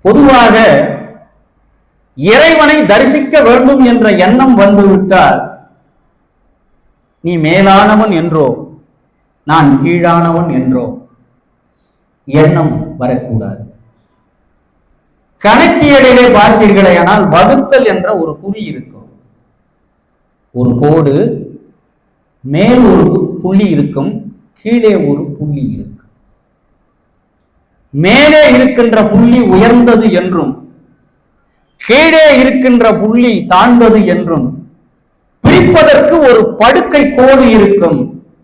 பொதுவாக இறைவனை தரிசிக்க வேண்டும் என்ற எண்ணம் வந்துவிட்டால் நீ மேலானவன் என்றோ நான் கீழானவன் என்றோ எண்ணம் வரக்கூடாது. கணக்கியலிலே பார்த்தீர்களே ஆனால் வகுத்தல் என்ற ஒரு குறி இருக்கும். ஒரு கோடு மேல் ஒரு புள்ளி இருக்கும், கீழே ஒரு புள்ளி இருக்கும். மேலே இருக்கின்ற புள்ளி உயர்ந்தது என்றும் கீழே இருக்கின்ற புள்ளி தாழ்ந்தது என்றும் பிரிப்பதற்கு ஒரு படுக்கை கோடு இருக்கும்.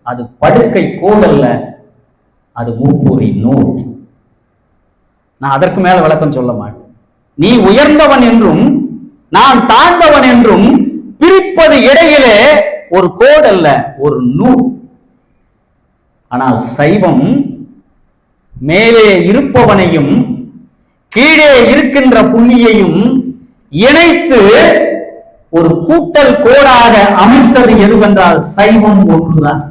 அது படுக்கை கோடு அல்ல, அது முக்கூறி நூல். நான் அதற்கு மேல விளக்கம் சொல்ல மாட்டேன். நீ உயர்ந்தவன் என்றும் நான் தாழ்ந்தவன் என்றும் பிரிப்பது இடையிலே ஒரு கோடு அல்ல, ஒரு நூல். ஆனால் சைவம் மேலே இருப்பவனையும் கீழே இருக்கின்ற புள்ளியையும் இணைத்து ஒரு கூட்டல் கோடாக அமைத்தது எதுவென்றால் சைவம் ஒன்றுதான்.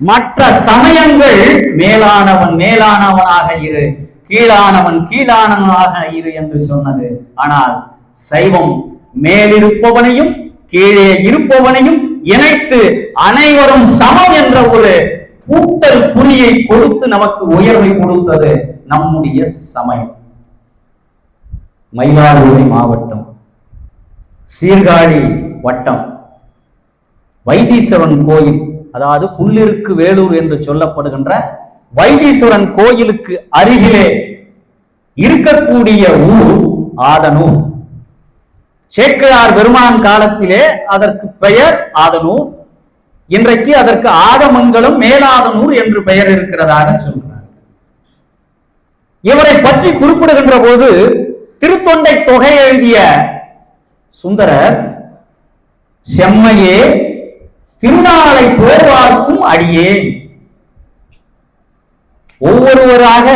மற்ற சமயங்கள் மேலானவன் மேலானவனாக இரு, கீழானவன் கீழானவனாக இரு என்று சொன்னது. ஆனால் சைவம் மேலிருப்பவனையும் கீழே இருப்பவனையும் இணைத்து அனைவரும் சமம் என்ற ஒரு கூட்டல் குறியை கொடுத்து நமக்கு உயர்வை கொடுத்தது நம்முடைய சமயம். மயிலாடுதுறை மாவட்டம் சீர்காழி வட்டம் வைத்தீஸ்வரன் கோயில், அதாவது புள்ளிருக்கு வேலூர் என்று சொல்லப்படுகின்ற வைத்தீஸ்வரன் கோயிலுக்கு அருகிலே இருக்கக்கூடிய ஊர் ஆதனூர். சேக்கிழார் பெருமான் காலத்திலே அதற்கு பெயர் ஆதனூர். இன்றைக்கு அதற்கு ஆதமங்கலம் மேலாதனூர் என்று பெயர் இருக்கிறதாக சொல்கிறார். இவரை பற்றி குறிப்பிடுகின்ற போது திருத்தொண்டை தொகை எழுதிய சுந்தரர் செம்மையே திருநாளை போர்வார்க்கும் அடியே. ஒவ்வொருவராக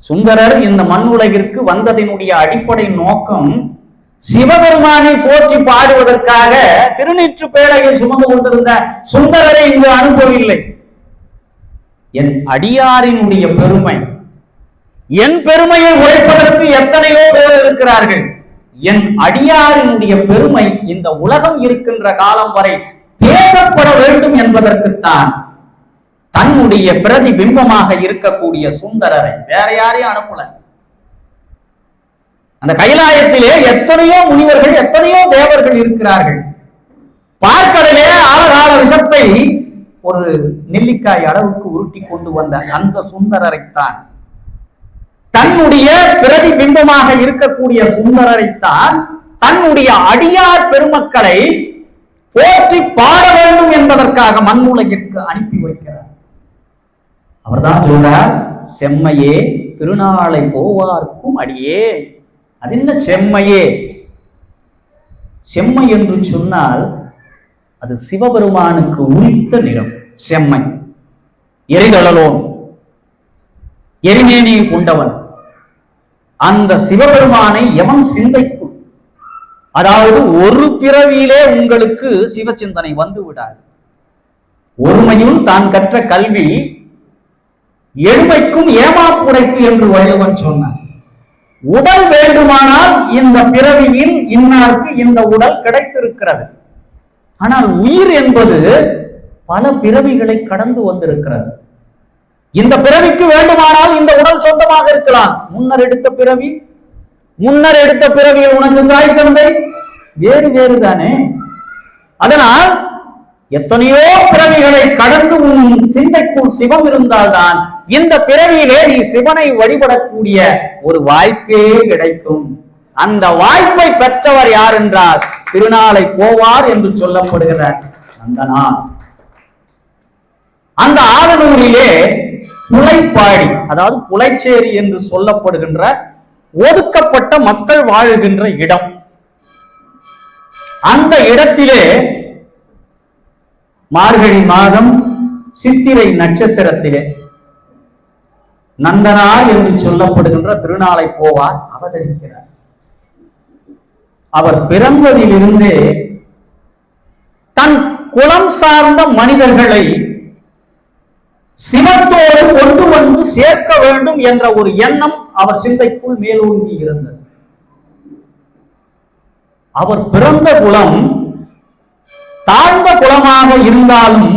சுந்தரர் இந்த மண் உலகிற்கு வந்ததினுடைய அடிப்படை நோக்கம் சிவபெருமானை போற்றி பாடுவதற்காக திருநீற்று பேழையை சுமந்து கொண்டிருந்த சுந்தரரை இங்கு அனுப்பவில்லை. என் அடியாரினுடைய பெருமை, என் பெருமையை உரைப்பதற்கு எத்தனையோ பேர் இருக்கிறார்கள். என் அடியாரினுடைய பெருமை இந்த உலகம் இருக்கின்ற காலம் வரை பேசப்பட வேண்டும் என்பதற்குத்தான் தன்னுடைய பிரதிபிம்பமாக இருக்கக்கூடிய சுந்தரரை, வேற யாரையும் அனுப்பல. அந்த கைலாயத்திலே எத்தனையோ முனிவர்கள் எத்தனையோ தேவர்கள் இருக்கிறார்கள். பார்க்கடலே ஆழகால விஷத்தை ஒரு நெல்லிக்காய் அளவுக்கு உருட்டி கொண்டு வந்த அந்த சுந்தரரைத்தான், தன்னுடைய பிரதிபிம்பமாக இருக்கக்கூடிய சுந்தரரைத்தான் தன்னுடைய அடியார் பெருமக்களை போற்றி பாட வேண்டும் என்பதற்காக மண்ணுலகிற்கு அனுப்பி வைக்கிறார். அவர்தான் சொல்றார், செம்மையே திருநாளை போவார்க்கும் அடியே. அது என்ன செம்மையே? செம்மை என்று சொன்னால் அது சிவபெருமானுக்கு உரித்த நிறம் செம்மை. எரிதழலோன், எரிமேனியை கொண்டவன். அந்த சிவபெருமானை எவன் சிந்தைக்கும், அதாவது ஒரு பிறவியிலே உங்களுக்கு சிவ சிந்தனை வந்து விடாது. ஒருமையும் தான் கற்ற கல்வி எழுமைக்கும் ஏமாப்புடைத்து என்று வள்ளுவன் சொன்னார். உடல் வேண்டுமானால் இந்த பிறவியில் இன்னாருக்கு இந்த உடல் கிடைத்திருக்கிறது. ஆனால் உயிர் என்பது பல பிறவிகளை கடந்து வந்திருக்கிறது. இந்த பிறவிக்கு வேண்டுமானால் இந்த உடல் சொந்தமாக இருக்கலாம். முன்னர் எடுத்த பிறவியில் உனக்கு தாய் தந்தை வேறு வேறு தானே. அதனால் எத்தனையோ பிறவிகளை கடந்து உன் சிந்தைக்குள் சிவம் இருந்தால்தான் இந்த பிறவியிலே நீ சிவனை வழிபடக்கூடிய ஒரு வாய்ப்பே கிடைக்கும். அந்த வாய்ப்பை பெற்றவர் யார் என்றால் திருநாளை போவார் என்று சொல்லப்படுகிறார் அந்த நாள். அந்த ஆதனூரிலே புலைப்பாடி, அதாவது புலைச்சேரி என்று சொல்லப்படுகின்ற ஒதுக்கப்பட்ட மக்கள் வாழுகின்ற இடம். அந்த இடத்திலே மார்கழி மாதம் சித்திரை நட்சத்திரத்திலே நந்தனார் என்று சொல்லப்படுகின்ற திருநாளை போவார் அவதரிக்கிறார். அவர் பிறந்ததிலிருந்தே தன் குலம் சார்ந்த மனிதர்களை சிவத்தோடு கொண்டு வந்து சேர்க்க வேண்டும் என்ற ஒரு எண்ணம் அவர் சிந்தைக்குள் மேலோங்கி இருந்தது. அவர் பிறந்த குலம் தாழ்ந்த குலமாக இருந்தாலும்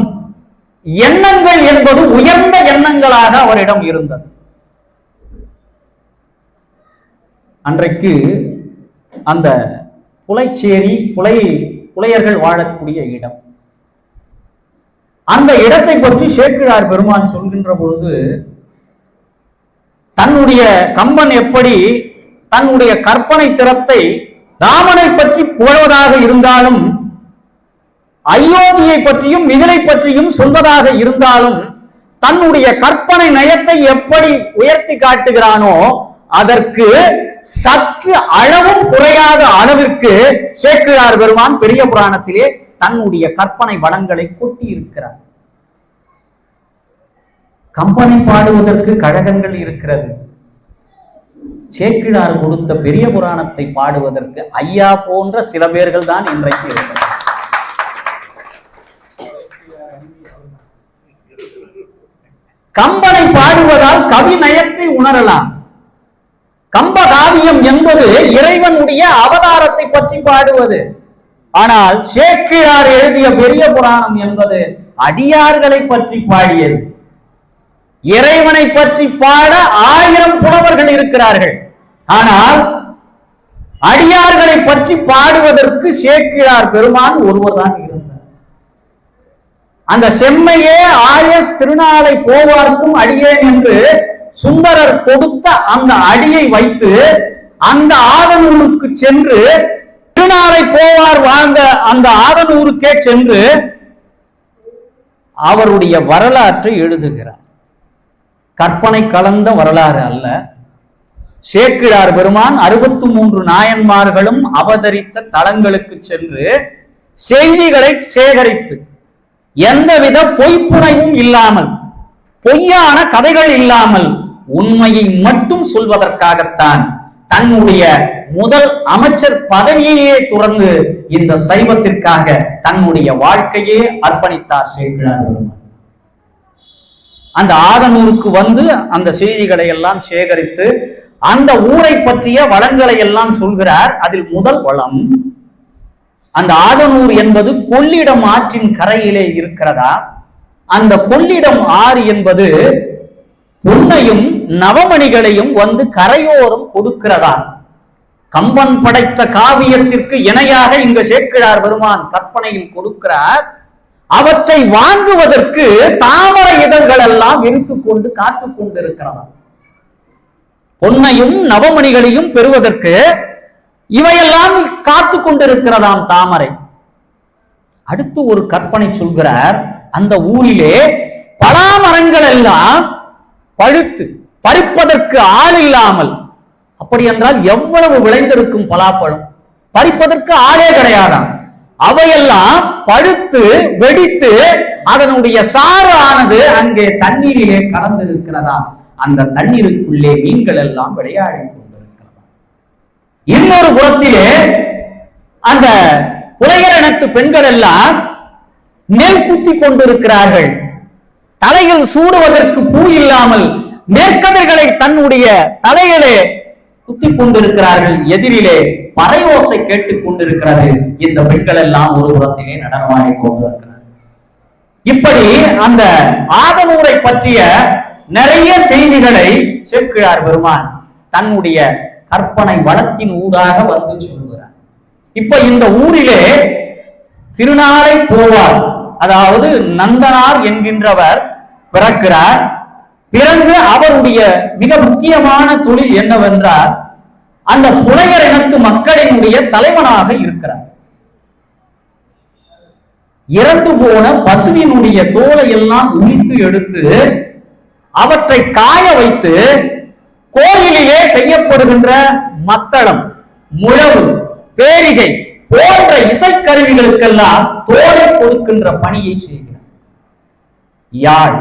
எண்ணங்கள் என்பது உயர்ந்த எண்ணங்களாக அவரிடம் இருந்தது. அன்றைக்கு அந்த புலைச்சேரி புலையர்கள் வாழக்கூடிய இடம், அந்த இடத்தை பற்றி சேக்கிழார் பெருமான் சொல்கின்ற பொழுது, தன்னுடைய கம்பன் எப்படி தன்னுடைய கற்பனை திறத்தை ராமனை பற்றி புகழ்வதாக இருந்தாலும், அயோத்தியை பற்றியும் மிதிலை பற்றியும் சொல்வதாக இருந்தாலும், தன்னுடைய கற்பனை நயத்தை எப்படி உயர்த்தி காட்டுகிறானோ அதற்கு சற்று அளவும் குறையாத அளவிற்கு சேக்கிழார் பெருமான் பெரிய புராணத்திலே தன்னுடைய கற்பனை வளங்களை கொட்டி இருக்கிறார். கம்பனை பாடுவதற்கு கழகங்கள் இருக்கிறது. சேக்கிழார் கொடுத்த பெரிய புராணத்தை பாடுவதற்கு ஐயா போன்ற சில பேர்கள் தான் இன்றைக்கு இருக்கிறார். கம்பனை பாடுவதால் கவி நயத்தை உணரலாம். கம்ப காவியம் என்பது இறைவனுடைய அவதாரத்தை பற்றி பாடுவது. ஆனால் சேக்கிழார் எழுதிய பெரிய புராணம் என்பது அடியார்களை பற்றி பாடியது. இறைவனை பற்றி பாட 1000 புலவர்கள் இருக்கிறார்கள். ஆனால் அடியார்களை பற்றி பாடுவதற்கு சேக்கிழார் பெருமான் ஒருவர் தான் இருந்தார். அந்த செம்மையே ஆயஸ் திருநாளை போவார்க்கும் அடியேன் என்று சுந்தரர் கொடுத்த அந்த அடியை வைத்து அந்த ஆதனூருக்கு சென்று, திருநாளை போவார் வாழ்ந்த அந்த ஆதனூருக்கே சென்று அவருடைய வரலாற்றை எழுதுகிறார். கற்பனை கலந்த வரலாறு அல்ல. சேக்கிழார் பெருமான் 63 நாயன்மார்களும் அவதரித்த தலங்களுக்கு சென்று செய்திகளை சேகரித்து, எந்தவித பொய்ப்புனையும் இல்லாமல், பொய்யான கதைகள் இல்லாமல் உண்மையை மட்டும் சொல்வதற்காகத்தான் தன்னுடைய முதல் அமைச்சர் பதவியையே துறந்து இந்த சைவத்திற்காக தன்னுடைய வாழ்க்கையே அர்ப்பணித்தார் சேக்கிழார் பெருமான். அந்த ஆதனூருக்கு வந்து அந்த செய்திகளை எல்லாம் சேகரித்து அந்த ஊரை பற்றிய வளங்களை எல்லாம் சொல்கிறார். அதில் முதல் வளம், அந்த ஆதனூர் என்பது கொள்ளிடம் ஆற்றின் கரையிலே இருக்கிறதா. அந்த கொள்ளிடம் ஆறு என்பது பொன்னையும் நவமணிகளையும் வந்து கரையோரம் கொடுக்கிறதா. கம்பன் படைத்த காவியத்திற்கு இணையாக இங்கு சேக்கிழார் பெருமான் கற்பனையில் கொடுக்கிறார். அவற்றை வாங்குவதற்கு தாமரை இதழ்கள் எல்லாம் விரித்துக் கொண்டு காத்து கொண்டிருக்கிறதா. பொன்னையும் நவமணிகளையும் பெறுவதற்கு இவையெல்லாம் காத்து கொண்டிருக்கிறதாம் தாமரை. அடுத்து ஒரு கற்பனை சொல்கிறார். அந்த ஊரிலே பலாமரங்கள் எல்லாம் பழுத்து பறிப்பதற்கு ஆள் இல்லாமல், அப்படி என்றால் எவ்வளவு விளைந்திருக்கும் பலாப்பழம், பறிப்பதற்கு ஆளே கிடையாதாம். அவையெல்லாம் பழுத்து வெடித்து அதனுடைய சாறு ஆனது அங்கே தண்ணீரிலே கலந்திருக்கிறதா. அந்த தண்ணீருக்குள்ளே மீன்கள் எல்லாம் விளையாடி கொண்டிருக்கிறதா. இன்னொரு புறத்திலே அந்த புலையரணத்து பெண்கள் எல்லாம் நெல் குத்தி கொண்டிருக்கிறார்கள். தலையில் சூடுவதற்கு பூ இல்லாமல் நெற்கதிர்களை தன்னுடைய தலையிலே குத்தி கொண்டிருக்கிறார்கள். எதிரிலே பறையோசை கேட்டுக் கொண்டிருக்கிறது. இந்த பெண்கள் எல்லாம் ஒரு புறத்திலே நடனமாடி கொண்டிருக்கிறார்கள். இப்படி அந்த ஆதனூரை பற்றிய நிறைய செய்திகளை சேக்கிழார் பெருமான் தன்னுடைய கற்பனை வளத்தின் ஊடாக வந்து சொல்கிறார். இப்ப இந்த ஊரிலே திருநாளை போவார், அதாவது நந்தனார் என்கின்றவர் பிறக்கிறார். பிறகு அவருடைய மிக முக்கியமான தொழில் என்னவென்றால் அந்த புலையர் இனத்து மக்களினுடைய தலைவனாக இருக்கிறார். இறந்து போன பசுவினுடைய தோலை எல்லாம் உரித்து எடுத்து அவற்றை காய வைத்து கோயிலிலே செய்யப்படுகின்ற மத்தளம், முழவு, பேரிகை போன்ற இசைக்கருவிகளுக்கெல்லாம் தோலை கொடுக்கின்ற பணியை செய்கிறார். யாழ்,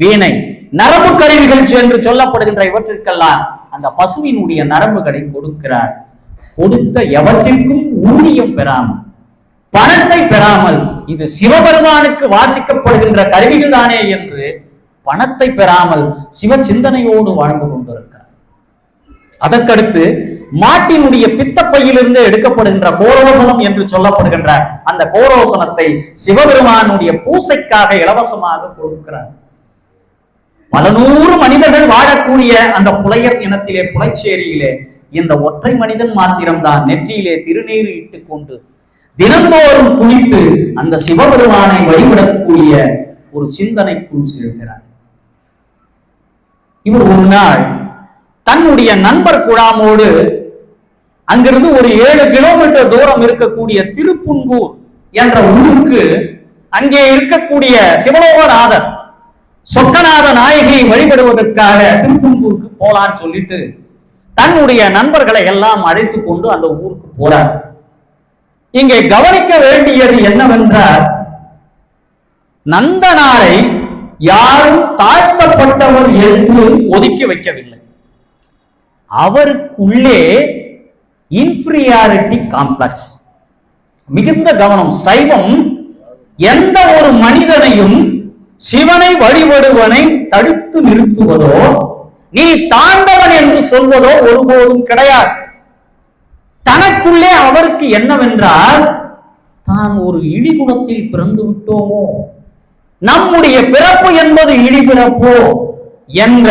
வீணை, நரம்பு கருவிகள் என்று சொல்லப்படுகின்ற இவற்றிற்கெல்லாம் அந்த பசுவினுடைய நரம்புகளை கொடுக்கிறார். கொடுத்த எவற்றிற்கும் ஊதியம் பெறாமல், பணத்தை பெறாமல், இது சிவபெருமானுக்கு வாசிக்கப்படுகின்ற கருவிகள் தானே என்று பணத்தை பெறாமல் சிவ சிந்தனையோடு வாழ்ந்து கொண்டிருக்கிறார். அதற்கடுத்து மாட்டினுடைய பித்தப்பையிலிருந்து எடுக்கப்படுகின்ற கோரோசனம் என்று சொல்லப்படுகின்ற அந்த கோரோசனத்தை சிவபெருமானுடைய பூசைக்காக இலவசமாக கொடுக்கிறார். பல நூறு மனிதர்கள் வாழக்கூடிய அந்த புலையர் இனத்திலே, புலைச்சேரியிலே இந்த ஒற்றை மனிதன் மாத்திரம்தான் நெற்றியிலே திருநீர் இட்டுக் கொண்டு தினந்தோறும் குளித்து அந்த சிவபெருமானை வழிபடக்கூடிய ஒரு சிந்தனைக்குள் செல்கிறார். இவர் ஒரு நாள் தன்னுடைய நண்பர் குழாமோடு அங்கிருந்து ஒரு 7 கிலோமீட்டர் தூரம் இருக்கக்கூடிய திருப்புன்கூர் என்ற ஊருக்கு அங்கே இருக்கக்கூடிய சிவலோகநாதர் சொக்கநாத நாயகியை வழிபடுவதற்காக திருப்புன்கூருக்கு போலான்னு சொல்லிட்டு தன்னுடைய நண்பர்களை எல்லாம் அழைத்து கொண்டு அந்த ஊருக்கு போறார். இங்கே கவனிக்க வேண்டியது என்னவென்றால், நந்தனாரை யாரும் தாழ்த்தப்பட்டவர் என்று ஒதுக்கி வைக்கவில்லை. அவருக்குள்ளே இன்ஃபீரியாரிட்டி காம்ப்ளெக்ஸ் மிகுந்த கவனம். சைவம் எந்த ஒரு மனிதனையும் சிவனை வழிபடுவனை தடுத்து நிறுத்துவதோ நீ தாண்டவன் என்று சொல்வதோ ஒருபோதும் கிடையாது. தனக்குள்ளே அவருக்கு என்னவென்றால், தான் ஒரு இழிகுணத்தில் பிறந்து விட்டோமோ, நம்முடைய பிறப்பு என்பது இழிபிறப்போ என்ற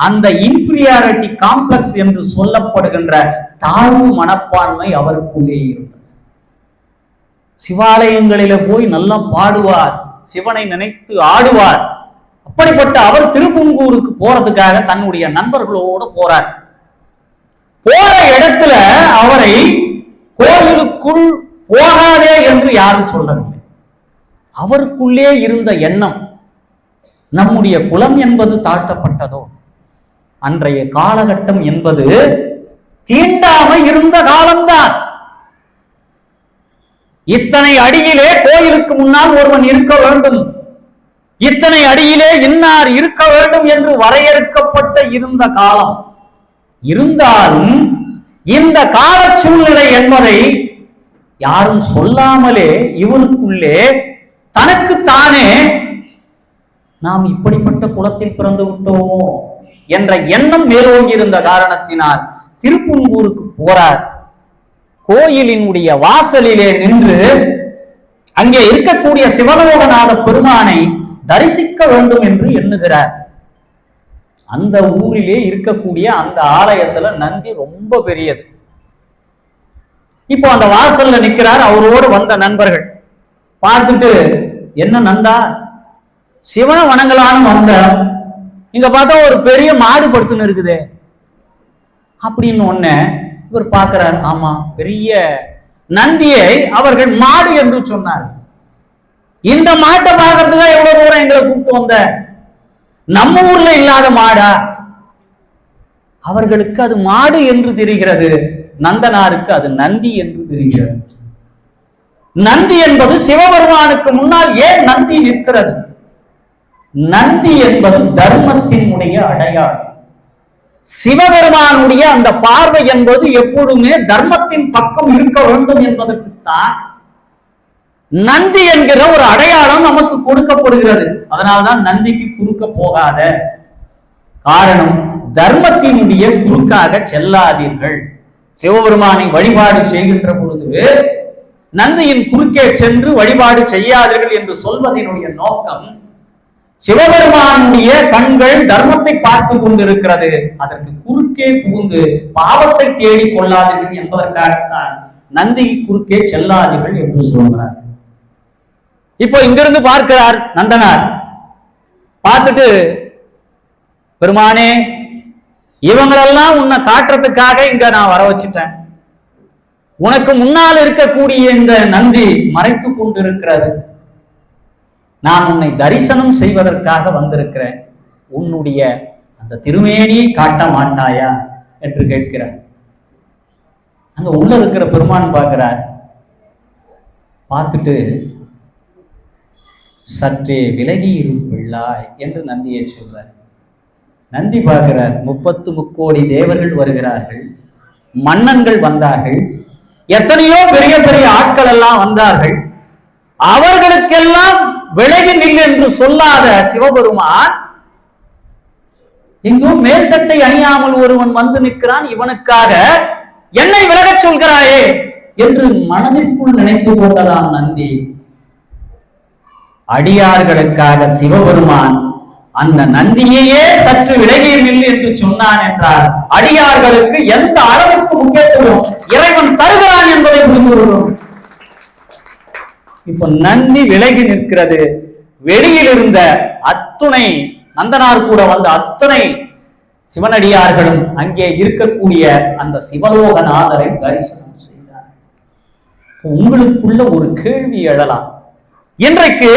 அந்த இன்ஃபீரியாரிட்டி காம்ப்ளெக்ஸ் என்று சொல்லப்படுகின்ற தாழ்வு மனப்பான்மை அவருக்குள்ளே இருந்தது. சிவாலயங்களில போய் நல்லா பாடுவார், சிவனை நினைத்து ஆடுவார். அப்படிப்பட்ட அவர் திருப்புன்கூருக்கு போறதுக்காக தன்னுடைய நண்பர்களோடு போறார். போற இடத்துல அவரை கோயிலுக்குள் போகாதே என்று யாரும் சொல்லவில்லை. அவருக்குள்ளே இருந்த எண்ணம், நம்முடைய குலம் என்பது தாழ்த்தப்பட்டதோ, அன்றைய காலகட்டம் என்பது தீண்டாமை இருந்த காலம்தான். இத்தனை அடியிலே கோயிலுக்கு முன்னால் ஒருவன் இருக்க வேண்டும், இத்தனை அடியிலே இன்னார் இருக்க வேண்டும் என்று வரையறுக்கப்பட்ட இருந்த காலம். இருந்தாலும் இந்த கால சூழ்நிலை என்பதை யாரும் சொல்லாமலே இவனுக்குள்ளே தனக்குத்தானே நாம் இப்படிப்பட்ட குலத்தில் பிறந்து விட்டோமோ என்ற எண்ணம் மேலோங்கி இருந்த காரணத்தினால் திருப்புன்கூருக்கு போறார். கோயிலினுடைய வாசலிலே நின்று அங்கே இருக்கக்கூடிய சிவலோகநாத பெருமானை தரிசிக்க வேண்டும் என்று எண்ணுகிறார். அந்த ஊரிலே இருக்கக்கூடிய அந்த ஆலயத்துல நந்தி ரொம்ப பெரியது. இப்போ அந்த வாசல்ல நிற்கிறார். அவரோடு வந்த நண்பர்கள் பார்த்துட்டு, என்ன நந்தா, சிவனை வணங்கலான்னு வந்த, இங்க பார்த்தா ஒரு பெரிய மாடு படுத்துன்னு இருக்குது அப்படின்னு ஒண்ணு இவர் பார்க்கிறார். ஆமா, பெரிய நந்தியை அவர்கள் மாடு என்று சொன்னார். இந்த மாட்டை பார்க்கறதுதான் எவ்வளவு தூரம் எங்களை கூப்பிட்டு வந்த, நம்ம ஊர்ல இல்லாத மாடா? அவர்களுக்கு அது மாடு என்று தெரிகிறது, நந்தனாருக்கு அது நந்தி என்று தெரிகிறது. நந்தி என்பது சிவபெருமானுக்கு முன்னால் ஏன் நந்தி நிற்கிறது? நந்தி என்பது தர்மத்தினுடைய அடையாளம். சிவபெருமானுடைய அந்த பார்வை என்பது எப்பொழுதுமே தர்மத்தின் பக்கம் இருக்க வேண்டும் என்பதற்குத்தான் நந்தி என்கிற ஒரு அடையாளம் நமக்கு கொடுக்கப்படுகிறது. அதனால்தான் நந்திக்கு குறுக்க போகாத காரணம், தர்மத்தினுடைய குறுக்காக செல்லாதீர்கள். சிவபெருமானை வழிபாடு செய்கின்ற பொழுது நந்தியின் குறுக்கே சென்று வழிபாடு செய்யாதீர்கள் என்று சொல்வதனுடைய நோக்கம், சிவபெருமானுடைய கண்கள் தர்மத்தை பார்த்து கொண்டிருக்கிறது, அதற்கு குறுக்கே புகுந்து பாவத்தை தேடிக் கொள்ளாதீர்கள் என்பதற்காகத்தான் நந்தி குறுக்கே செல்லாதீர்கள் என்று சொல்கிறார். இப்போ இங்கிருந்து பார்க்கிறார் நந்தனார். பார்த்துட்டு, பெருமானே, இவங்களெல்லாம் உன்னை காட்டுறதுக்காக இங்க நான் வர வச்சுட்டேன். உனக்கு முன்னால் இருக்கக்கூடிய இந்த நந்தி மறைத்து கொண்டிருக்கிறது. நான் உன்னை தரிசனம் செய்வதற்காக வந்திருக்கிறேன். உன்னுடைய அந்த திருமேனியை காட்ட மாட்டாயா என்று கேட்கிறார். அங்க உள்ள இருக்கிற பெருமான் பார்க்கிறார். பார்த்துட்டு, சற்றே விலகி இருப்பிள்ளாய் என்று நந்தியை சொல்றார். நந்தி பார்க்கிறார். 30 கோடி தேவர்கள் வருகிறார்கள், மன்னன்கள் வந்தார்கள், எத்தனையோ பெரிய பெரிய ஆட்கள் எல்லாம் வந்தார்கள். அவர்களுக்கெல்லாம் விலகி நில் என்று சொல்லாத சிவபெருமான் இங்கும் மேல் சட்டை அணியாமல் ஒருவன் வந்து நிற்கிறான், இவனுக்காக என்னை விலகச் சொல்கிறாயே என்று மனதிற்குள் நினைத்து கொண்டதான் நந்தி. அடியார்களுக்காக சிவபெருமான் அந்த நந்தியையே சற்று விலகி நில் என்று சொன்னான் என்றால் அடியார்களுக்கு எந்த அளவுக்கு முக்கியத்துவம் இறைவன் தருகிறான் என்பதை புரிந்து கொள்கிறோம். இப்ப நந்தி விலகி நிற்கிறது. வெளியில் இருந்த அத்துணை நந்தனார் கூட வந்த அத்தனை சிவனடியார்களும் அங்கே இருக்கக்கூடிய அந்த சிவலோகநாதரை தரிசனம் செய்தார். உங்களுக்குள்ள ஒரு கேள்வி எழலாம். இன்றைக்கு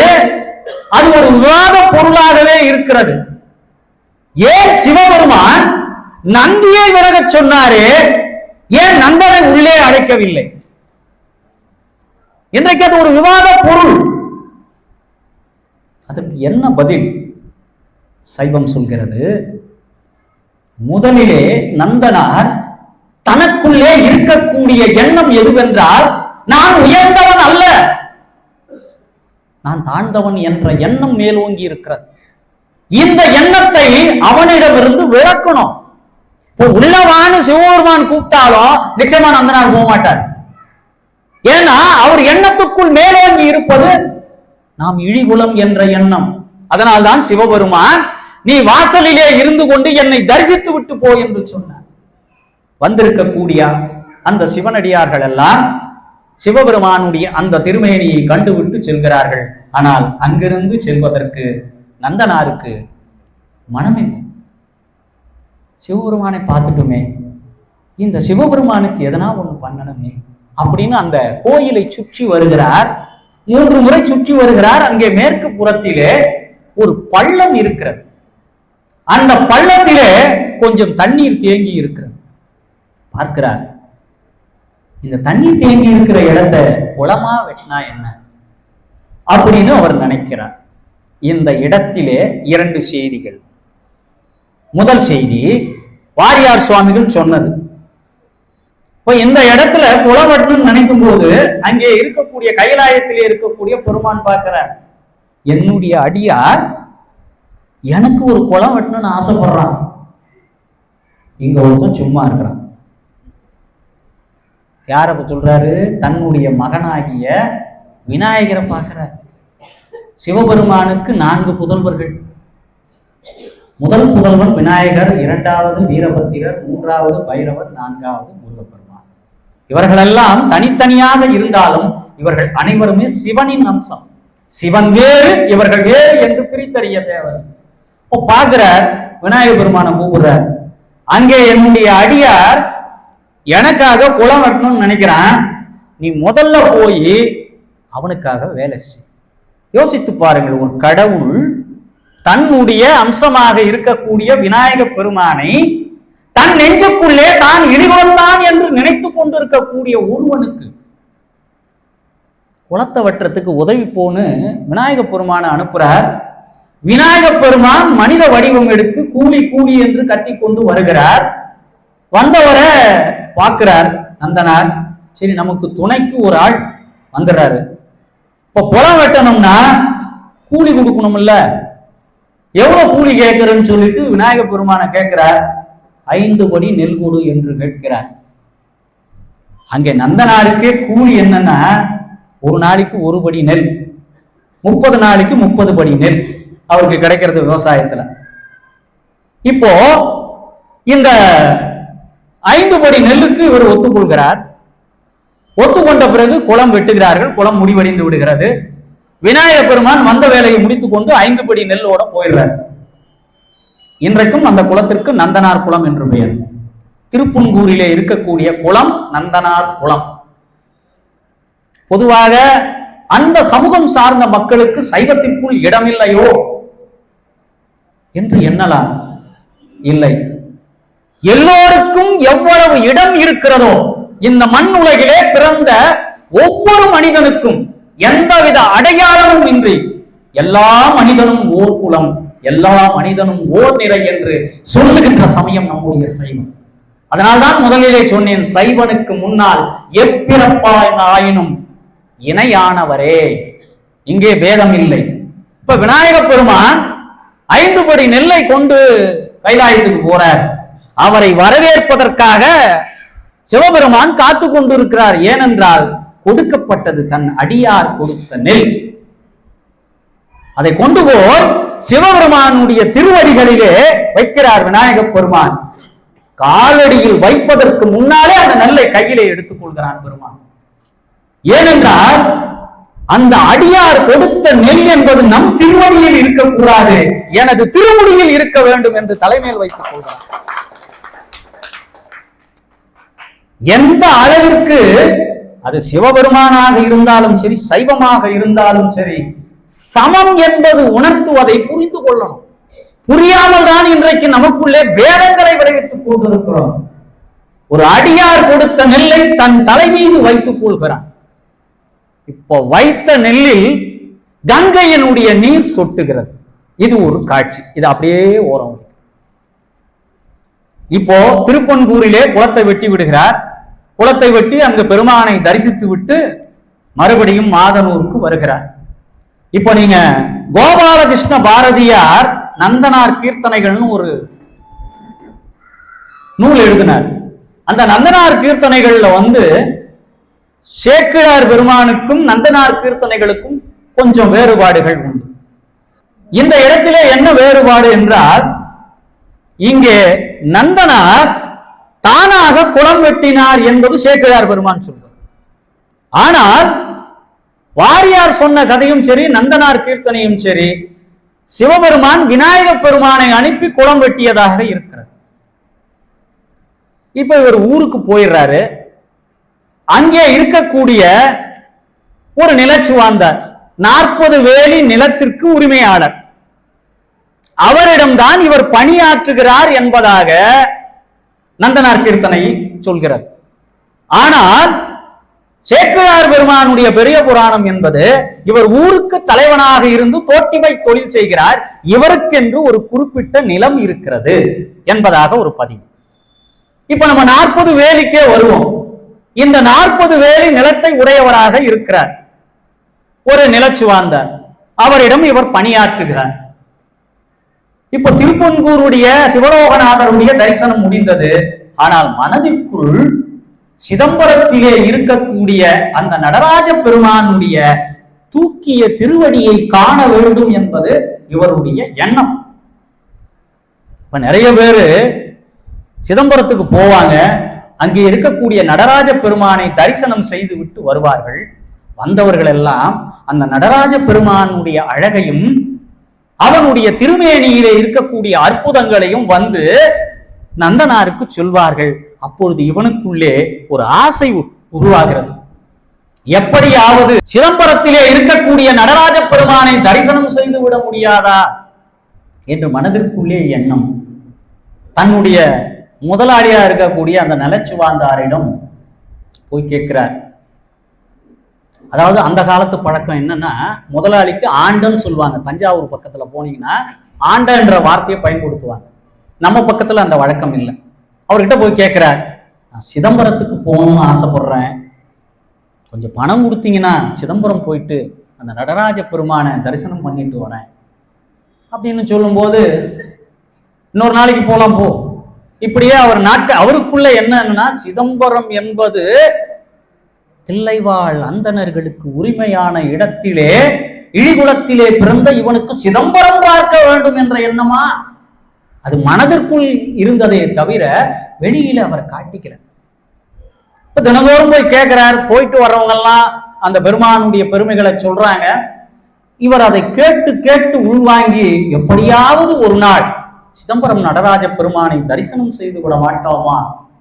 அது ஒரு விவாத பொருளாகவே இருக்கிறது. ஏன் சிவபெருமான் நந்தியை விலகச் சொன்னாரே, ஏன் நந்தனை உள்ளே அழைக்கவில்லை? இன்றைக்கு அது ஒரு விவாத பொருள். அதற்கு என்ன பதில்? சைவம் சொல்கிறது, முதலிலே நந்தனார் தனக்குள்ளே இருக்கக்கூடிய எண்ணம் எதுவென்றால், நான் உயர்ந்தவன் அல்ல, நான் தாழ்ந்தவன் என்ற எண்ணம் மேலோங்கி இருக்கிறது. இந்த எண்ணத்தை அவனிடமிருந்து விளக்கணும். உள்ளவான்னு சிவபெருமான் கூப்பிட்டாலும் நிச்சயமா நந்தனார் போக மாட்டார். ஏன்னா அவர் எண்ணத்துக்குள் மேலோங்கி இருப்பது நாம் இழிகுலம் என்ற எண்ணம். அதனால்தான் சிவபெருமான் நீ வாசலிலே இருந்து கொண்டு என்னை தரிசித்து விட்டு போ என்று சொன்னார். வந்திருக்கக்கூடிய அந்த சிவனடியார்கள் எல்லாம் சிவபெருமானுடைய அந்த திருமேனியை கண்டுவிட்டு செல்கிறார்கள். ஆனால் அங்கிருந்து செல்வதற்கு நந்தனாருக்கு மனமில்லை. சிவபெருமானை பார்த்துட்டுமே, இந்த சிவபெருமானுக்கு எதனா ஒண்ணு பண்ணணுமே அப்படின்னு அந்த கோயிலை சுற்றி வருகிறார். 3 முறை சுற்றி வருகிறார். அங்கே மேற்கு புறத்திலே ஒரு பள்ளம் இருக்கிறது. அந்த பள்ளத்திலே கொஞ்சம் தண்ணீர் தேங்கி இருக்கிறது. பார்க்கிறார், இந்த தண்ணீர் தேங்கி இருக்கிற இடத்தை குளமா வெட்டினா என்ன அப்படின்னு அவர் நினைக்கிறார். இந்த இடத்திலே 2 செய்திகள். முதல் செய்தி வாரியார் சுவாமிகள் சொன்னது. இப்ப இந்த இடத்துல குளம் வெட்டணும்னு நினைக்கும் போது அங்கே இருக்கக்கூடிய கைலாயத்திலே இருக்கக்கூடிய பெருமான் பார்க்கிறார், என்னுடைய அடியார் எனக்கு ஒரு குளம் வெட்டணும்னு ஆசைப்படுறான், இங்க ஒருத்தன் சும்மா இருக்கிறான். யார சொல்றாரு? தன்னுடைய மகனாகிய விநாயகரை பார்க்கிறார். சிவபெருமானுக்கு 4 புதல்வர்கள். முதல் புதல்வன் விநாயகர், 2வது வீரபத்திரர், 3வது பைரவர், 4வது முருகப்பெருமான். இவர்களெல்லாம் தனித்தனியாக இருந்தாலும் இவர்கள் அனைவருமே சிவனின் அம்சம். சிவன் வேறு, இவர்கள் வேறு என்று பிரித்தறிய தேவை. இப்போ பார்க்கிறார், விநாயக பெருமானை கூப்பிடுறார். அங்கே என்னுடைய அடியார் எனக்காக குளம் வெட்டணும்னு நினைக்கிறான், நீ முதல்ல போய் அவனுக்காக வேலை செய். யோசித்து பாருங்கள், ஒரு கடவுள் தன்னுடைய அம்சமாக இருக்கக்கூடிய விநாயக பெருமானை தன் நெஞ்சுக்குள்ளே தான் இழிவந்தான் என்று நினைத்து கொண்டிருக்கக்கூடிய ஒருவனுக்கு குளத்தை வெட்டுறதுக்கு உதவி போன்னு விநாயக பெருமானை அனுப்புறார். விநாயக பெருமான் மனித வடிவம் எடுத்து கூலி கூலி என்று கத்தி கொண்டு வருகிறார். வந்தவரை பார்க்கிறார் நந்தனார். சரி, நமக்கு துணைக்கு ஒரு ஆள் வந்துடுறாரு. இப்ப குளம் வெட்டணும்னா கூலி கொடுக்கணும்ல, எவ்வளவு கூலி கேட்கிறன்னு சொல்லிட்டு விநாயக பெருமான கேட்கிறார். 5 படி நெல் கொடு என்று கேட்கிறார். அங்கே நந்தனாருக்கே கூலி என்னன்னா, ஒரு நாளைக்கு 1 படி நெல், 30 நாளைக்கு 30 படி நெல் அவருக்கு கிடைக்கிறது விவசாயத்துல. இப்போ இந்த 5 படி நெல்லுக்கு இவர் ஒத்துக்கொள்கிறார். ஒத்துக்கொண்ட பிறகு குளம் வெட்டுகிறார்கள். குளம் முடிவடைந்து விடுகிறது. விநாயக பெருமான் வந்த வேலையை முடித்துக் கொண்டு 5 படி நெல்லோட போயிடுறார். இன்றைக்கும் அந்த குளத்திற்கு நந்தனார் குளம் என்று பெயர். திருப்புன்கூரிலே இருக்கக்கூடிய குளம் நந்தனார் குளம். பொதுவாக அந்த சமூகம் சார்ந்த மக்களுக்கு சைவத்திற்குள் இடமில்லையோ என்று எண்ணலாம். இல்லை, எல்லோருக்கும் எவ்வளவு இடம் இருக்கிறதோ இந்த மண் உலகிலே பிறந்த ஒவ்வொரு மனிதனுக்கும் எந்தவித அடையாளமும் இன்றி எல்லா மனிதனும் ஓர் குலம், எல்லா மனிதனும் ஓர் நிறை என்று சொல்லுகின்ற சமயம் நம்முடைய சைவம். அதனால்தான் முதலிலே சொன்னேன், சைவனுக்கு முன்னால் எப்பிறப்பாய் ஆயினும் இணையானவரே இங்கே பேதம் இல்லை. இப்ப விநாயக பெருமான் 5 படி நெல்லை கொண்டு கைலாயத்துக்கு போறார். அவரை வரவேற்பதற்காக சிவபெருமான் காத்து கொண்டிருக்கிறார். ஏனென்றால் கொடுக்கப்பட்டது தன் அடியார் கொடுத்த நெல். அதை கொண்டு போய் சிவபெருமானுடைய திருவடிகளிலே வைக்கிறார் விநாயக பெருமான். காலடியில் வைப்பதற்கு முன்னாலே அந்த நெல்லை கையிலே எடுத்துக் கொள்கிறான் பெருமான். ஏனென்றால் அந்த அடியார் கொடுத்த நெல் என்பது நம் திருவடியில் இருக்கக்கூடாது, எனது திருமுடியில் இருக்க வேண்டும் என்று தலைமையில் வைத்துக் கொள்கிறார். எந்த அளவிற்கு அது சிவபெருமானாக இருந்தாலும் சரி, சைவமாக இருந்தாலும் சரி, சமம் என்பது உணர்த்துவதை புரிந்து கொள்ளணும். புரியாமல் தான் இன்றைக்கு நமக்குள்ளே வேதங்களை விளைவித்துக் கொண்டிருக்கிறோம். ஒரு அடியார் கொடுத்த நெல்லை தன் தலை மீது வைத்துக் கொள்கிறான். இப்போ வைத்த நெல்லில் கங்கையினுடைய நீர் சொட்டுகிறது. இது ஒரு காட்சி. இது அப்படியே ஓரம். இப்போ திருப்பன்கூரிலே குளத்தை வெட்டி விடுகிறார். குளத்தை வெட்டி அங்கு பெருமானை தரிசித்து விட்டு மறுபடியும் மாதனூருக்கு வருகிறார். இப்போ நீங்க கோபாலகிருஷ்ண பாரதியார் நந்தனார் கீர்த்தனைகள்னு ஒரு நூல் எழுதினார். அந்த நந்தனார் கீர்த்தனைகள்ல சேக்கிழார் பெருமானுக்கும் நந்தனார் கீர்த்தனைகளுக்கும் கொஞ்சம் வேறுபாடுகள் உண்டு. இந்த இடத்திலே என்ன வேறுபாடு என்றால், இங்கே நந்தனார் தானாக குளம் வெட்டினார் என்பது சேக்கிழார் பெருமான் சொல்றார். ஆனால் வாரியார் சொன்ன கதையும் சரி, நந்தனார் கீர்த்தனையும் சரி, சிவபெருமான் விநாயக பெருமானை அனுப்பி குளம் வெட்டியதாக இருக்கிறது. இப்ப இவர் ஊருக்கு போயிடுறாரு. அங்கே இருக்கக்கூடிய ஒரு நிலச்சுவாந்தார், 40 வேலி நிலத்திற்கு உரிமையாளர், அவரிடம்தான் இவர் பணியாற்றுகிறார் என்பதாக நந்தனார் கீர்த்தனை சொல்கிறார். ஆனால் சேக்கிழார் பெருமானுடைய பெரிய புராணம் என்பது இவர் ஊருக்கு தலைவனாக இருந்து தோட்டிமை தொழில் செய்கிறார், இவருக்கென்று ஒரு குறிப்பிட்ட நிலம் இருக்கிறது என்பதாக ஒரு பதிவு. இப்ப நம்ம 40 வேலிக்கே வருவோம். இந்த 40 வேலி நிலத்தை உடையவராக இருக்கிறார் ஒரு நிலச்சுவாந்தார், அவரிடம் இவர் பணியாற்றுகிறார். இப்ப திருப்பன்கூருடைய சிவலோகநாதருடைய தரிசனம் முடிந்தது. ஆனால் மனதிற்குள் சிதம்பரத்திலே இருக்கக்கூடிய அந்த நடராஜ பெருமானுடைய தூக்கிய திருவடியை காண வேண்டும் என்பது இவருடைய எண்ணம். இப்ப நிறைய பேரு சிதம்பரத்துக்கு போவாங்க, அங்கே இருக்கக்கூடிய நடராஜ பெருமானை தரிசனம் செய்து விட்டு வருவார்கள். வந்தவர்கள் எல்லாம் அந்த நடராஜ பெருமானுடைய அழகையும் அவனுடைய திருமேனியிலே இருக்கக்கூடிய அற்புதங்களையும் நந்தனாருக்கு சொல்வார்கள். அப்பொழுது இவனுக்குள்ளே ஒரு ஆசை உருவாகிறது. எப்படியாவது சிதம்பரத்திலே இருக்கக்கூடிய நடராஜ பெருமானை தரிசனம் செய்து விட முடியாதா என்று மனதிற்குள்ளே எண்ணம். தன்னுடைய முதலாளியா இருக்கக்கூடிய அந்த நிலச்சுவாந்தாரிடம் போய் கேட்கிறார். அதாவது அந்த காலத்து பழக்கம் என்னன்னா, முதலாளிக்கு ஆண்டன்னு சொல்லுவாங்க. தஞ்சாவூர் பக்கத்துல போனீங்கன்னா ஆண்டன்ற வார்த்தையை பயன்படுத்துவாங்க. நம்ம பக்கத்துல அந்த வழக்கம் இல்லை. அவர்கிட்ட போய் கேட்கிறார், நான் சிதம்பரத்துக்கு போகணும்னு ஆசைப்படுறேன், கொஞ்சம் பணம் கொடுத்தீங்கன்னா சிதம்பரம் போயிட்டு அந்த நடராஜ பெருமானை தரிசனம் பண்ணிட்டு வரேன் அப்படின்னு சொல்லும்போது, இன்னொரு நாளைக்கு போலாம் போ. இப்படியே அவர் அவருக்குள்ள என்னன்னா, சிதம்பரம் என்பது தில்லைவாழ் அந்தணர்களுக்கு உரிமையான இடத்திலே இழிகுலத்திலே பிறந்த இவனுக்கு சிதம்பரம் பார்க்க வேண்டும் என்ற எண்ணமா அது மனதிற்குள் இருந்ததே தவிர வெளியில அவர் காட்டிக்கல. இப்ப தினந்தோறும் போய் கேட்கிறார். போயிட்டு வர்றவங்க எல்லாம் அந்த பெருமானுடைய பெருமைகளை சொல்றாங்க. இவர் அதை கேட்டு கேட்டு உள்வாங்கி எப்படியாவது ஒரு நாள் சிதம்பரம் நடராஜ பெருமானை தரிசனம் செய்து விட மாட்டோமா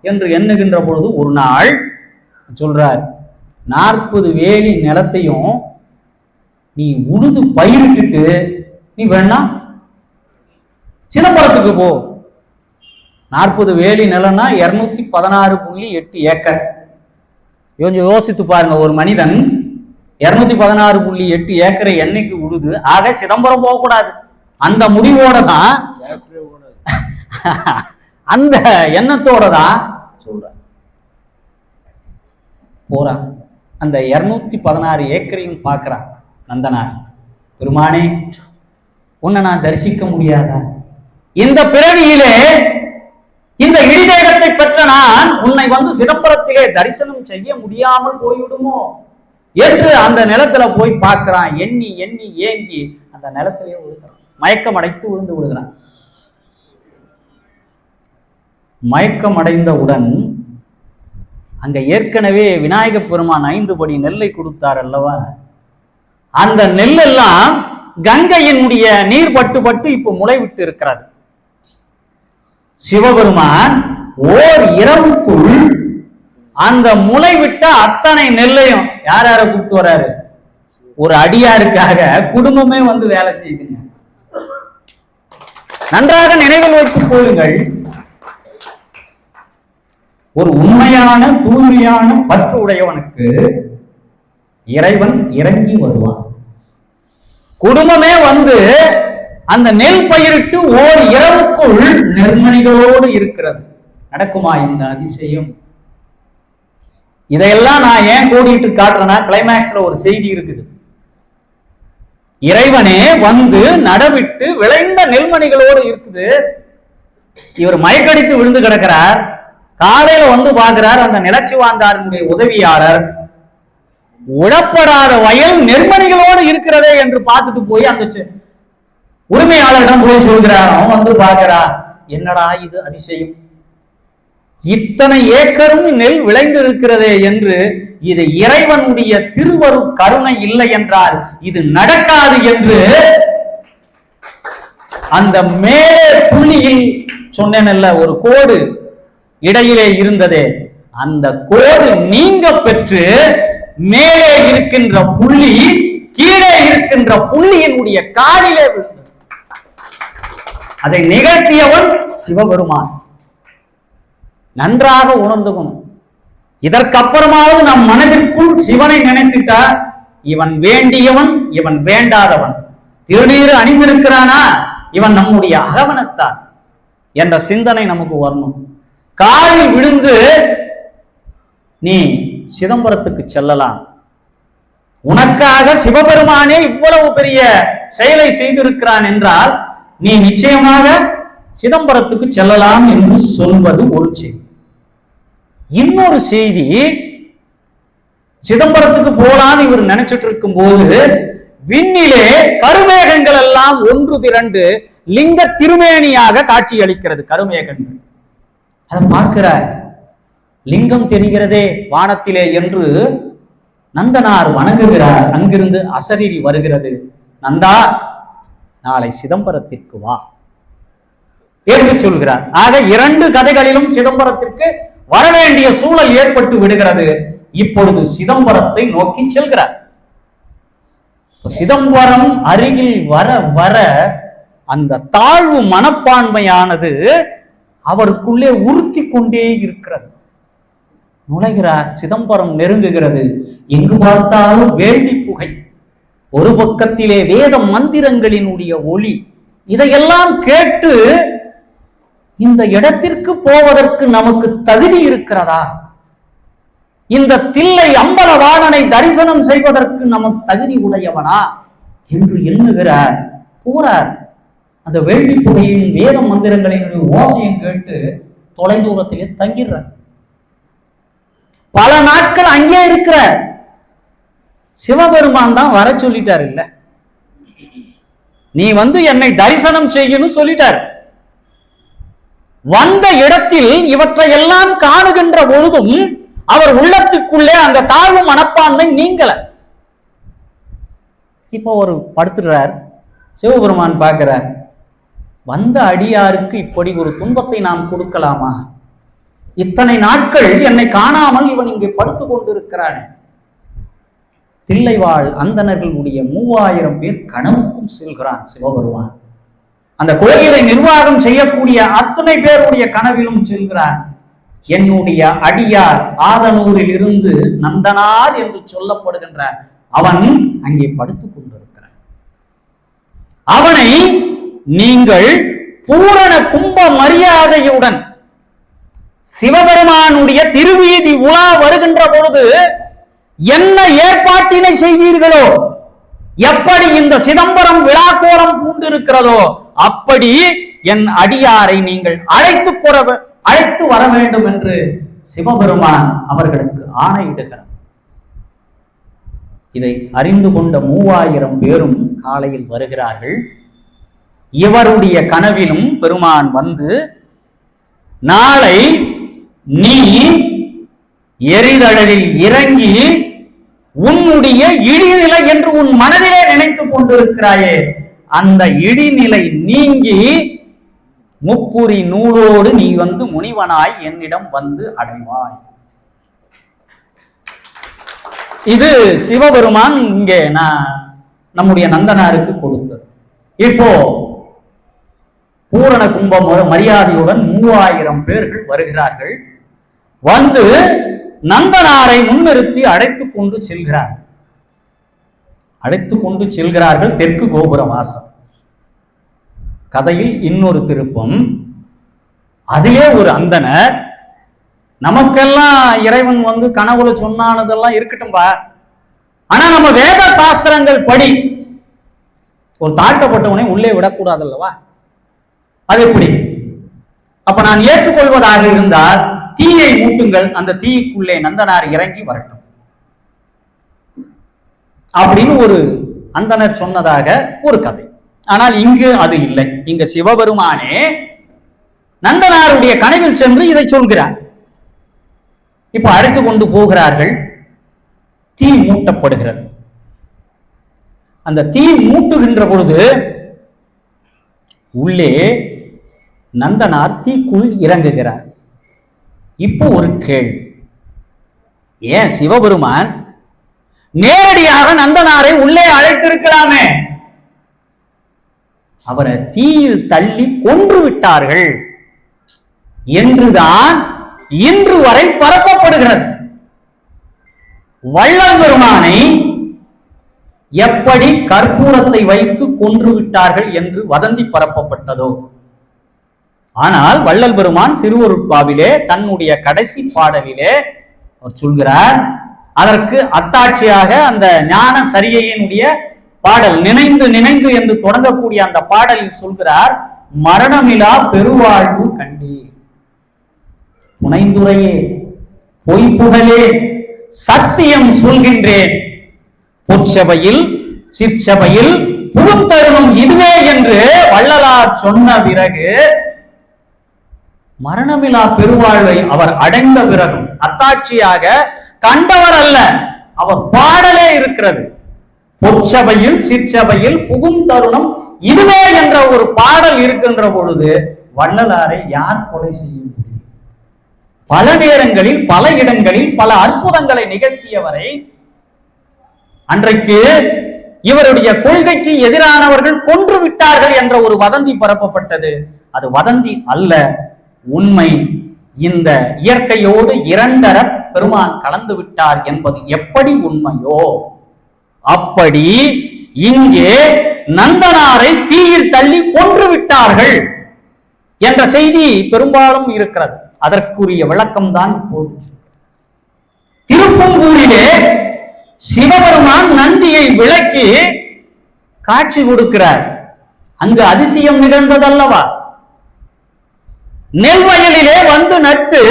என்று எண்ணுகின்ற பொழுது ஒரு நாள் சொல்றார், 40 வேலி நிலத்தையும் நீ உழுது பயிரிட்டு நீ வேணா சிதம்பரத்துக்கு போ. 40 வேலி நிலம்னா 216.8 ஏக்கர். கொஞ்சம் யோசித்து பாருங்க. ஒரு மனிதன் 216.8 ஏக்கரை என்னைக்கு உழுது, ஆக சிதம்பரம் போகக்கூடாது அந்த முடிவோட தான், அந்த எண்ணத்தோட தான் சொல்ற போறான். அந்த 216 ஏக்கரையும் பார்க்கிறான். நந்தனார், பெருமானே உன்னை நான் தரிசிக்க முடியாதா? இந்த பிறவியிலே இந்த இடிதேகத்தை பெற்ற நான் உன்னை வந்து சிதம்பரத்திலே தரிசனம் செய்ய முடியாமல் போய்விடுமோ என்று அந்த நிலத்துல போய் பார்க்கிறான். எண்ணி எண்ணி ஏங்கி அந்த நிலத்திலே விழுகிறான். மயக்கம் அடைத்து விழுந்து விடுகிறான். மயக்கம் அடைந்தவுடன் அங்க ஏற்கனவே விநாயக பெருமான் 5 படி நெல்லை கொடுத்தார் அல்லவா, அந்த நெல்லெல்லாம் கங்கையினுடைய நீர் பட்டு பட்டு இப்ப முளை விட்டு இருக்கிறது. சிவபெருமான் ஓர் இரவுக்குள் அந்த முளை விட்ட அத்தனை நெல்லையும் யார கூப்பிட்டு வராரு? ஒரு அடியாருக்காக குடும்பமே வந்து வேலை செய்யுதுங்க. நன்றாக நினைவில் வைத்துக் கொள்ளுங்கள். ஒரு உண்மையான தூய்மையான பற்று உடையவனுக்கு இறைவன் இறங்கி வருவான். குடும்பமே வந்து அந்த நெல் பயிரிட்டு ஓர் இரவுக்குள் நெற்மணிகளோடு இருக்கிறது. நடக்குமா இந்த அதிசயம்? இதையெல்லாம் நான் ஏன் கோடிட்டு காட்டுறேன்னா, கிளைமேக்ஸ்ல ஒரு செய்தி இருக்குது. இறைவனே வந்து நடவிட்டு விளைந்த நெல்மணிகளோடு இருக்குது. இவர் மயக்கடித்து விழுந்து கிடக்கிறார். காலையில வந்து பார்க்கிறார், அந்த நிலச்சிவாந்தாரனுடைய உதவியாளர் உழப்படாத வயல் நெற்மணிகளோடு இருக்கிறதே என்று பார்த்துட்டு போய் அந்த உரிமையாளரிடம் போய் சொல்கிறார். அவன் வந்து பார்க்கிறார், என்னடா இது அதிசயம், இத்தனை ஏக்கரும் நெல் விளைந்து இருக்கிறதே என்று. இது இறைவனுடைய திருவரு கருணை இல்லை என்றால் இது நடக்காது என்று அந்த மேலே புள்ளியில் சொன்னேன்ல, ஒரு கோடு இடையிலே இருந்ததே, அந்த கோடு நீங்க பெற்று மேலே இருக்கின்ற புள்ளி கீழே இருக்கின்ற புள்ளியினுடைய காலிலே விழுந்தது. அதை நிகழ்த்தியவன் சிவபெருமான். நன்றாக உணர்ந்துக்கணும். இதற்கப்புறமாவது நம் மனதிற்குள் சிவனை நினைத்துட்டா, இவன் வேண்டியவன் இவன் வேண்டாதவன், திருநீறு அணிந்திருக்கிறானா இவன் நம்முடைய அகவனத்தான் என்ற சிந்தனை நமக்கு வரணும். காலில் விழுந்து நீ சிதம்பரத்துக்கு செல்லலாம், உனக்காக சிவபெருமானே இவ்வளவு பெரிய செயலை செய்திருக்கிறான் என்றால் நீ நிச்சயமாக சிதம்பரத்துக்கு செல்லலாம் என்று சொல்வது ஒரு செய்தி. இன்னொரு செய்தி, சிதம்பரத்துக்கு போலான்னு இவர் நினைச்சிட்டு இருக்கும் போது விண்ணிலே கருமேகங்கள் எல்லாம் ஒன்று திரண்டு லிங்க திருமேனியாக காட்சி அளிக்கிறது. கருமேகங்கள் அதை பார்க்கிறார். லிங்கம் தெரிகிறதே வானத்திலே என்று நந்தனார் வணங்குகிறார். அங்கிருந்து அசரீரி வருகிறது. நந்தா, நாளை சிதம்பரத்திற்கு வா என்று சொல்கிறார். ஆக 2 கதைகளிலும் சிதம்பரத்திற்கு வரவேண்டிய சூழல் ஏற்பட்டு விடுகிறது. இப்பொழுது சிதம்பரத்தை நோக்கி செல்கிறார். சிதம்பரம் அருகில் வர வர அந்த தாழ்வு மனப்பான்மையானது அவருக்குள்ளே உறுத்தி கொண்டே இருக்கிறது. நுழைகிறார். சிதம்பரம் நெருங்குகிறது. எங்கு பார்த்தாலும் வேள்வி புகை, ஒரு பக்கத்திலே வேத மந்திரங்களினுடைய ஒளி. இதையெல்லாம் கேட்டு இந்த இடத்திற்கு போவதற்கு நமக்கு தகுதி இருக்கிறதா? இந்த தில்லை அம்பலவாணனை தரிசனம் செய்வதற்கு நமக்கு தகுதி உடையவனா என்று எண்ணுகிறார். போறார். அந்த வேள்வி புகையின் வேத மந்திரங்களின் ஓசையும் கேட்டு தொலைதூரத்திலே தங்கிறார். பல நாட்கள் அங்கே இருக்கிறார். சிவபெருமான் தான் வர சொல்லிட்டார். இல்ல, நீ வந்து என்னை தரிசனம் செய்யணும் சொல்லிட்டார். வந்த இடத்தில் இவற்றை எல்லாம் காணுகின்ற பொழுதும் அவர் உள்ளத்துக்குள்ளே அந்த தாழ்வு மனப்பான்மை நீங்கல. இப்போ ஒரு படுத்துறார். சிவபெருமான் பார்க்கிறார், வந்த அடியாருக்கு இப்படி ஒரு துன்பத்தை நாம் கொடுக்கலாமா? இத்தனை நாட்கள் என்னை காணாமல் இவன் இங்கே படுத்துக் கொண்டிருக்கிறான். தில்லைவாழ் அந்தணர்களுடைய 3000 பேர் கனவுக்கும் செல்கிறான் சிவபெருமான். அந்த கோயிலை நிர்வாகம் செய்யக்கூடிய அத்தனை பேருடைய கனவிலும் செல்கிறான். என்னுடைய அடியார் ஆதனூரில் இருந்து நந்தனார் என்று சொல்லப்படுகின்ற அவன் அங்கே படுத்துக் கொண்டிருக்கிறான். அவனை நீங்கள் பூரண கும்ப மரியாதையுடன் சிவபெருமானுடைய திருவீதி உலா வருகின்ற பொழுது என்ன ஏற்பாட்டினை செய்வீர்களோ, எப்படி இந்த சிதம்பரம் விழாக்கோலம் பூண்டிருக்கிறதோ அப்படி என் அடியாரை நீங்கள் அழைத்து வர வேண்டும் என்று சிவபெருமான் அவர்களுக்கு ஆணையிடுகிறார். இதை அறிந்து கொண்ட 3000 பேரும் காலையில் வருகிறார்கள். இவருடைய கனவிலும் பெருமான் வந்து, நாளை நீ எரிதழலில் இறங்கி உன்னுடைய இடிநிலை என்று உன் மனதிலே நினைத்துக் கொண்டிருக்கிறாயே, அந்த இடிநிலை நீங்கி முப்புரி நூலோடு நீ வந்து முனிவனாய் என்னிடம் வந்து அடைவாய். இது சிவபெருமான் இங்கே நம்முடைய நந்தனாருக்கு கொடுத்தது. இப்போ பூரண கும்பம் மரியாதையுடன் 3000 பேர்கள் வருகிறார்கள். வந்து நந்தனாரை முன்னிறுத்தி அழைத்துக் கொண்டு செல்கிறார்கள் தெற்கு கோபுர வாசம். கதையில் இன்னொரு திருப்பம். அதிலே ஒரு அந்தனர், நமக்கெல்லாம் இறைவன் வந்து கனவுல சொன்னானதெல்லாம் இருக்கட்டும்பா, ஆனா நம்ம வேத சாஸ்திரங்கள் படி ஒரு தாழ்த்தப்பட்டவனை உள்ளே விடக்கூடாது அல்லவா? அது எப்படி? அப்ப நான் ஏற்றுக்கொள்வதாக இருந்தால் தீயை மூட்டுங்கள், அந்த தீக்குள்ளே நந்தனார் இறங்கி வரட்டும் அப்படின்னு ஒரு அந்தனர் சொன்னதாக ஒரு கதை. ஆனால் இங்கு அது இல்லை. இங்கு சிவபெருமானே நந்தனாருடைய கனவில் சென்று இதை சொல்கிறார். இப்ப அழைத்து கொண்டு போகிறார்கள். தீ மூட்டப்படுகிறது. அந்த தீ மூட்டுகின்ற பொழுது உள்ளே நந்தனார் தீக்குள் இறங்குகிறார். இப்போ ஒரு கேள்வி, ஏன் சிவபெருமான் நேரடியாக நந்தனாரை உள்ளே அழைத்திருக்கலாமே? அவரை தீயில் தள்ளி கொன்று விட்டார்கள் என்றுதான் இன்று வரை பரப்பப்படுகிறது. வள்ளல் பெருமானை எப்படி கற்பூரத்தை வைத்து கொன்று விட்டார்கள் என்று வதந்தி பரப்பப்பட்டதோ, ஆனால் வள்ளல் பெருமான் திருவருட்பாவிலே தன்னுடைய கடைசி பாடலிலே அவர் சொல்கிறார், அதற்கு அத்தாட்சியாக அந்த ஞான சரியையினுடைய பாடல் நினைந்து நினைந்து என்று தொடங்கக்கூடிய அந்த பாடலில் சொல்கிறார், மரணமிலா பெருவாழ்வு கண்டீர் புனைந்துரையே பொய்ப்புகழே சத்தியம் சொல்கின்றேன், பொற்சபையில் சிற்சபையில் புகுந்தருணும் இதுவே என்று வள்ளலார் சொன்ன பிறகு மரணமிலா பெருவாழ்வை அவர் அடைந்த பிறகும் அத்தாட்சியாக கண்டவர் அல்ல, அவர் பாடலே இருக்கிறது. பொற்சபையில் சிற்சபையில் புகும் தருணம் இதுவே என்ற ஒரு பாடல் இருக்கின்ற பொழுது வள்ளலாரை யார் கொலை செய்ய முடியும்? பல நேரங்களில் பல இடங்களில் பல அற்புதங்களை நிகழ்த்தியவரை அன்றைக்கு இவருடைய கொள்கைக்கு எதிரானவர்கள் கொன்று விட்டார்கள் என்ற ஒரு வதந்தி பரப்பப்பட்டது. அது வதந்தி அல்ல, உண்மை. இந்த இயற்கையோடு இரண்டர பெருமான் கலந்து விட்டார் என்பது எப்படி உண்மையோ அப்படி இங்கே நந்தனாரை தீயில் தள்ளி கொன்று விட்டார்கள் என்ற செய்தி பெரும்பாலும் இருக்கிறது. அதற்குரிய விளக்கம் தான் இப்போது. திருப்பங்கூரிலே சிவபெருமான் நந்தியை விளக்கி காட்சி கொடுக்கிறார். அங்கு அதிசயம் நிகழ்ந்ததல்லவா? நெல்வயலிலே வந்து நட்டு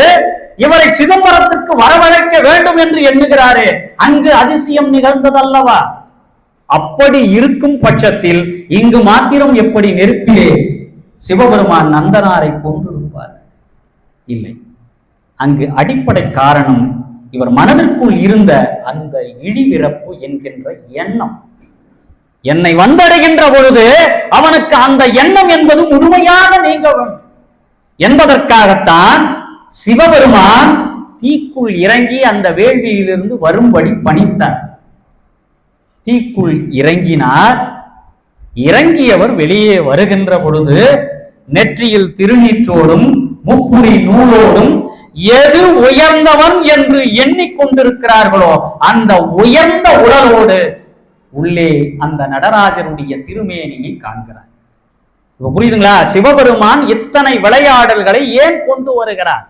இவரை சிதம்பரத்துக்கு வரவழைக்க வேண்டும் என்று எண்ணுகிறாரே, அங்கு அதிசயம் நிகழ்ந்ததல்லவா? அப்படி இருக்கும் பட்சத்தில் இங்கு மாத்திரம் எப்படி நெருப்பிலே சிவபெருமான் நந்தனாரை கொண்டிருப்பார்? இல்லை. அங்கு அடிப்படை காரணம் இவர் மனதிற்குள் இருந்த அந்த இழிவிறப்பு என்கின்ற எண்ணம். என்னை வந்தடைகின்ற பொழுது அவனுக்கு அந்த எண்ணம் என்பது முழுமையாக நீங்க வேண்டும் என்பதற்காகத்தான் சிவபெருமான் தீக்குள் இறங்கி அந்த வேள்வியிலிருந்து வரும்படி பணித்தார். தீக்குள் இறங்கினார். இறங்கியவர் வெளியே வருகின்ற பொழுது நெற்றியில் திருநீற்றோடும் முப்புரி நூலோடும் எது உயர்ந்தவன் என்று எண்ணிக்கொண்டிருக்கிறார்களோ அந்த உயர்ந்த உடலோடு உள்ளே அந்த நடராஜனுடைய திருமேனியை காண்கிறார். புரியுதுங்களா? சிவபெருமான் இத்தனை விளையாடல்களை ஏன் கொண்டு வருகிறார்?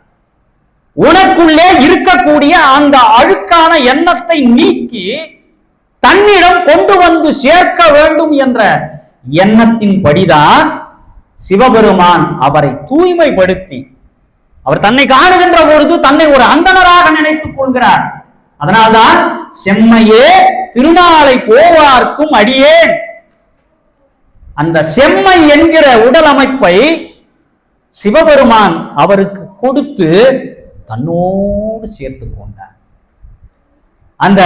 உனக்குள்ளே இருக்கக்கூடிய அந்த அழுக்கான எண்ணத்தை நீக்கி தன்னிடம் கொண்டு வந்து சேர்க்க வேண்டும் என்ற எண்ணத்தின் படிதான் சிவபெருமான் அவரை தூய்மைப்படுத்தி, அவர் தன்னை காணுகின்ற பொழுது தன்னை ஒரு அந்தணராக நினைத்துக் கொள்கிறார். அதனால்தான் செம்மையே திருநாளை போவார்க்கும் அடியேன், அந்த செம்மை என்கிற உடல் அமைப்பை சிவபெருமான் அவருக்கு கொடுத்து தன்னோடு சேர்த்துக் கொண்டார். அந்த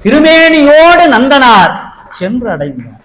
திருமேனியோடு நந்தனார் சென்று அடைந்தார்.